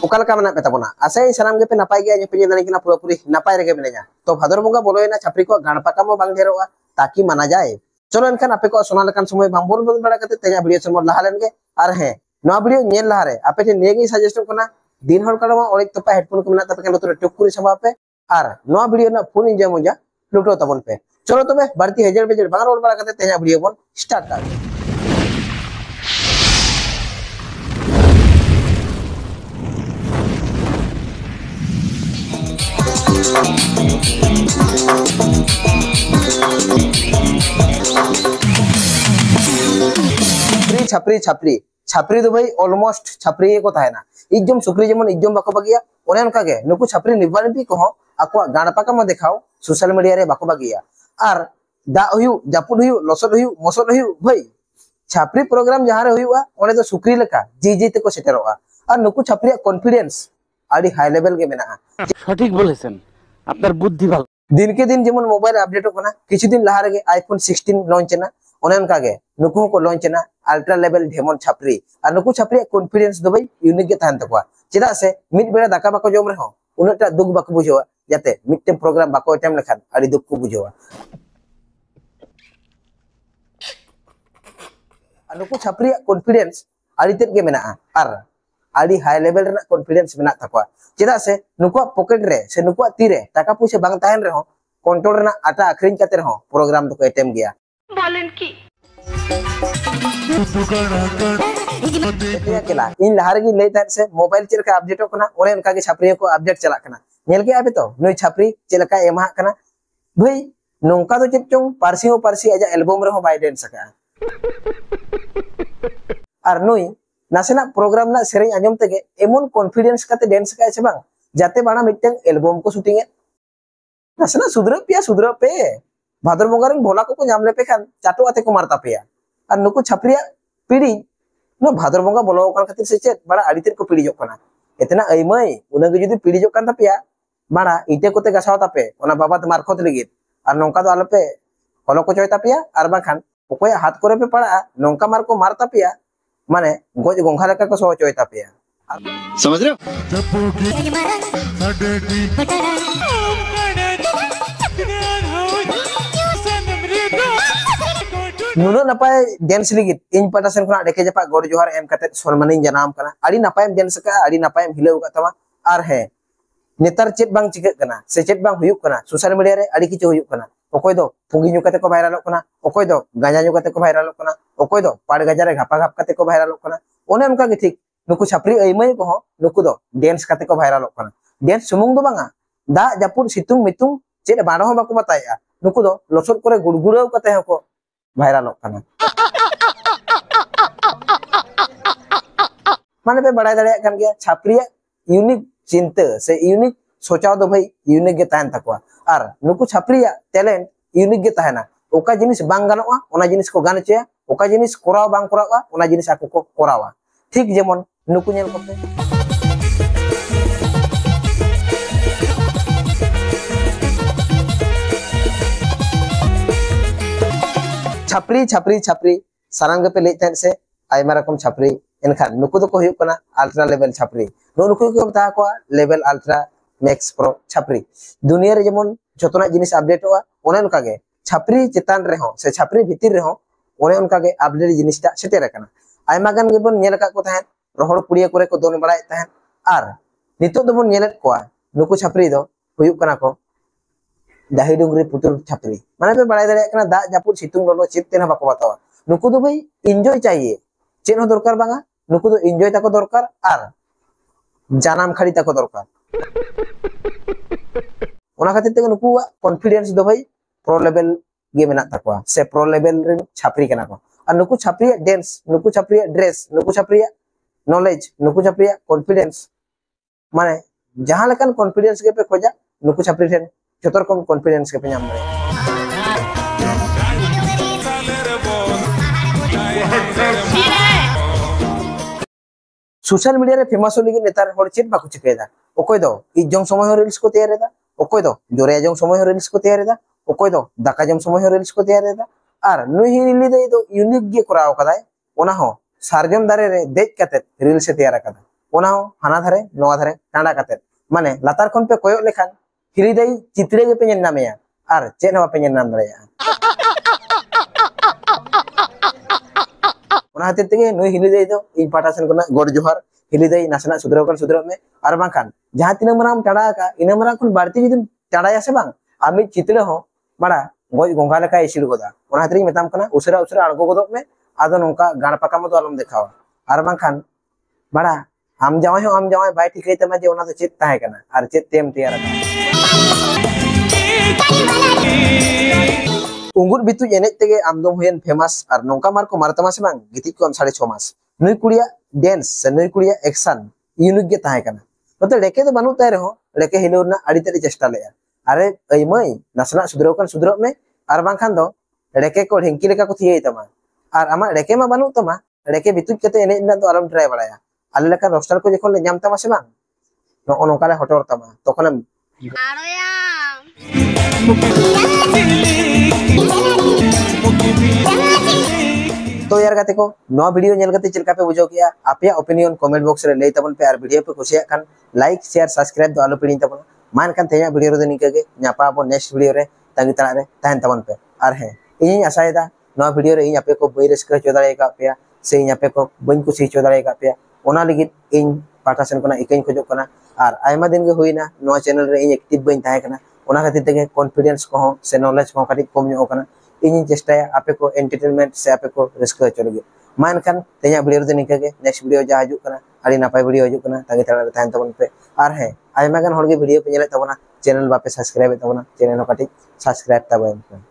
उकालका मना पेताबोना आसे सनाम गे पे नापाय गे ᱧᱮᱯᱮ ᱧᱮᱞ ᱠᱤᱱᱟ ᱯᱩᱨᱟᱹ ᱯᱩᱨᱤ ᱱᱟᱯᱟᱭ ᱨᱮᱜᱮ ᱢᱮᱱᱟᱧᱟ ᱛᱚ ᱵᱷᱟᱫᱚᱨ ᱵᱚᱸᱜᱟ ᱵᱚᱞᱚᱭᱮᱱᱟ ᱪᱷᱟᱯᱨᱤ ᱠᱚ ᱜᱟणᱯᱟᱠᱟ ᱢᱟ ᱵᱟᱝ ᱰᱷᱮᱨᱚᱜᱼᱟ ताकि माना जाए चलो इनखान आपे को सोना लेकान समय बांग बोल बोल बड़ा करते तेजा वीडियो समोर लहा लेन गे और है नवा वीडियो नेल लहा रे आपे जे नेगी सजेस्ट करना दिन हर काडमा ओरिक तपा हेडफोन को मेना तपे के लुतुर टुकुरी सभा पे और नवा वीडियो ना फुल एंजॉय मजा लुटो तबन पे चलो तबे बारती हेजर बेजर बांग रोड बड़ा करते तेजा वीडियो बोल स्टार्ट कर छापरी छापरी छापरी तो भाई ऑलमोस्ट छापरी को थायना इजम सुक्री जेमन इजम बाको बगिया ओने अनका गे नुकु छापरी निबारबी को आको गाणपाका म देखाओ सोशल मीडिया रे बाको बगिया आर दा हुयु जापुड हुयु लसड हुयु मसड हुयु भाई छापरी प्रोग्राम जहां रे हुयुआ ओने तो सुक्री लेका जी जी ते को सेटरोआ आर नुकु छापरी कॉन्फिडेंस आडी हाई लेवल गे मेना सठिक बोलेছেন আপনার বুদ্ধি ভালো दिन के दिन जेमन मोबाइल अपडेट होना किछु दिन लहा रे आईफोन 16 लॉन्च ना ओने अनका गे नुकु को लॉन्च ना अल्ट्रा लेवल डेमन छापरी और नुकु छापरी कॉन्फिडेंस दो भाई यूनिक गे थान तकवा चेदा से मिड बेड़ा दाका बाको जम रे हो उनटा दुख बाको बुझवा जाते मिडटे प्रोग्राम बाको अटेम लेखान आडी दुख को बुझवा नुकु छापरी कॉन्फिडेंस आडी तेत गे मेना आर आडी हाई लेवल रे कॉन्फिडेंस मेना तकवा चेदा से नुकु पॉकेट रे से नुकु तीरे टाका पैसा बांग ताहेन रे हो कंट्रोल रे आटा अखरिन काते रे हो प्रोग्राम तो अटेम गया बोलन की केला इन लहार की ले तान से मोबाइल चेल का अपडेट होकना ओरे उनका के छापरी को अपडेट चला कना नेल के आबे तो नई छापरी चेल का एमा कना भाई नोंका तो चेचों पारसी आजा एल्बम रे हो बाय डांस सका और नई नासेना प्रोग्राम ना सेरें आजम तगे एमन कॉन्फिडेंस काते डांस का से बांग जाते बाणा मिटन एल्बम को शूटिंग है नासेना सुधर पे भादर बंगारन भोला को नाम लेपे खान चाटो आते को मारता पेया और नुकु छापरिया पीड़ी नो भादर बंगा बोलो कान खातिर से चेत बड़ा आड़ीतेर को पीड़ी जो कना इतना अइमय उनगे जुदी पीड़ी जो कान तापेया बड़ा इटे कोते गसाव तापे ओना बाबा त मारखोत लगित और नोंका दो आलोपे हलो को चोय तापेया और बाखान ओकोय हाथ करे पे पड़ा नोंका मार को मार तापेया माने गोज गोंखा लेका को सो चोय तापेया समझ रहे हो नुनो नपाय डांस लिगित इन पटासन खुना देखे जपा गोड जोहार एम कते सन्मानिन जनाम कना आडी नपाय डांस का आडी नपाय हिलाव का तमा आर है नेतार चेत बांग चिके कना से चेत बांग हुयुक कना सोशल मीडिया रे आडी किछु हुयुक कना ओकोय दो पुंगी नु कते को वायरल कना ओकोय दो गांजा नु कते को वायरल कना ओकोय दो पाड़ गजा रे घापा घाप कते को वायरल कना ओने उनका के ठीक नुकु छापरी अइमय को हो नुकु दो डांस कते को वायरल कना डांस सुमुंग दो बांगा दा जापुर सितुंग मितुंग चेत बानो हो बाको बताया नुकु दो लसोट करे गुड़गुड़ाव कते हो वायरल कना माने पे बड़ा दड़े कन गया छापरिया यूनिक चिंता से यूनिक सोचाव दो भाई यूनिक गे ताहन तकवा और नुकु छापरिया टैलेंट यूनिक गे ताहना ओका जिनिस बांग गानोआ ओना जिनिस को गान चया ओका जिनिस कोराव बांग कोरावा ओना जिनिस आको को कोरावा ठीक जेमन नुकु नेल कोते छापरी छापरी छापरी सारंग पे लेते से आयमा रकम छापरी एनखान नुकु दो को हुयुक कना अल्ट्रा लेवल छापरी नुकु को बता को level ultra max pro Chhapri दुनिया रे जेमन जतना जिनिस अपडेट होआ ओने उनका गे छापरी चितान रे हो से छापरी भीतिर रे हो ओने उनका गे अपडेट जिनिसटा सेटेर कना आयमा गान गे बन नेल का को थाहन रोहड़ पुड़िया करे को दोन बड़ाय थाहन आर नितो दो बन नेलत को नुकु छापरी दो हुयुक कना को दाही डुंगरी पुतुल छापरी माने पे बड़ाय दरे कना दा जापुर सितुंग लोलो चित्ते ना बाको बतावा नुकु दो भाई एंजॉय चाहिए चेन हो दरकार बांगा नुकु दो एंजॉय ताको दरकार आर जानाम खाड़ी ताको दरकार ओना खातिर ते नुकु कॉन्फिडेंस दो भाई प्रो लेवल गे मेना तकवा से प्रो लेवल रे छापरी कना को और नुकु छापरी डांस नुकु छापरी ड्रेस नुकु छापरी नॉलेज नुकु छापरी कॉन्फिडेंस माने जहां लेकन कॉन्फिडेंस के पे खोजा नुकु छापरी ठेन जतर कम कॉन्फिडेंस के पे नाम रे सोशल मीडिया रे फेमस होली नेतार होड़ चेत बाको चिकेदा ओकोय दो इजों समय हो रील्स को तैयार रेदा ओकोय दो जोरे जंग समय हो रील्स को तैयार रेदा ओकोय दो दाका जम समय हो रील्स को तैयार रेदा आर नुई हिली दे दो यूनिक गे कराव कदाय ओना हो सारजम दारे रे देख कते रील्स तैयार कदा ओना हो हाना धारे नोआ धारे टांडा काते माने लातार खन पे कोयो लेखान हिलिदाई चित्रे गे पे नेल नामेया आर चेन हो पे नेल नाम दरेया ओना हाते तेगे नुई हिलिदाई दो इन पाटासन कोना गोड जोहार हिलिदाई नासना सुधरो में आर बांखान जहां तिना मराम टांडा का इना मरा खन बारती जुदिम टांडाया से बांग आमी चित्रे हो बड़ा गज गोंगा लेका इसिड़ गोदा ओना हाते मेताम कना उसरा अड़गो गोदो में आदो नोंका गाण पाका मतो आलम देखावा आर बांखान बड़ा आम जावाई बाय ठिकै तमा जे ओना तो चेत ताहे कना आर चेत तेम तैयार का उंगुर बितु एनेज तेगे आमदम हुयन फेमस आर नोंका मार को मारतमा से बांग गिति को 6.5 मास नुई कुड़िया डांस से नुई कुड़िया एक्शन यूनिक गे ताहे कना तो लेके तो बानु ताय रहो लेके हिलोरना आड़ी तेरी चेष्टा लेया अरे एई मई नासना सुधरो में आर बांखान दो लेके को ढेंकी लेका को थियै तमा आर आमा लेके मा बानु तमा लेके बितु कते एनेज ना तो आलम ट्राई बड़ाया आले लेका रोस्टार को जखन ले नाम तमा से बांग नो नोका ले हटोर तमा तखन तो यार गाते को नो वीडियो नेल गते चिलका पे बुझो किया आपया ओपिनियन कमेंट बॉक्स रे लई तबन पे आर वीडियो पे खुशिया खान लाइक शेयर सब्सक्राइब दो आलो पिडिन तबन मान खान तेया वीडियो रे निका के न्यापा बो नेक्स्ट वीडियो रे तंगी तला रे ताहन तबन पे आर है इन आशायदा नो वीडियो रे इन आपे को बई रस्का चोदारे का पे से इन आपे को बइन खुशी चोदारे का पे ओना लगित इन पाटासन कोना इकइन खोजो कना आर आयमा दिन गे होइना नो चैनल रे इन एक्टिव बइन ताहे कना ओना खातिर तेगे कॉन्फिडेंस को से नॉलेज को काटी कम नो कना इन चेष्टाया आपे को एंटरटेनमेंट से आपे को रस्का चो लगे मान खान तेया वीडियो रे निका के नेक्स्ट वीडियो जा हजू कना आड़ी नापाय वीडियो हजू कना तांगी तला रे ताहन तबन पे आर है आयमा गान होड़ गे वीडियो पे नेले तबना चैनल बापे सब्सक्राइब तबना चैनल काटी सब्सक्राइब तबन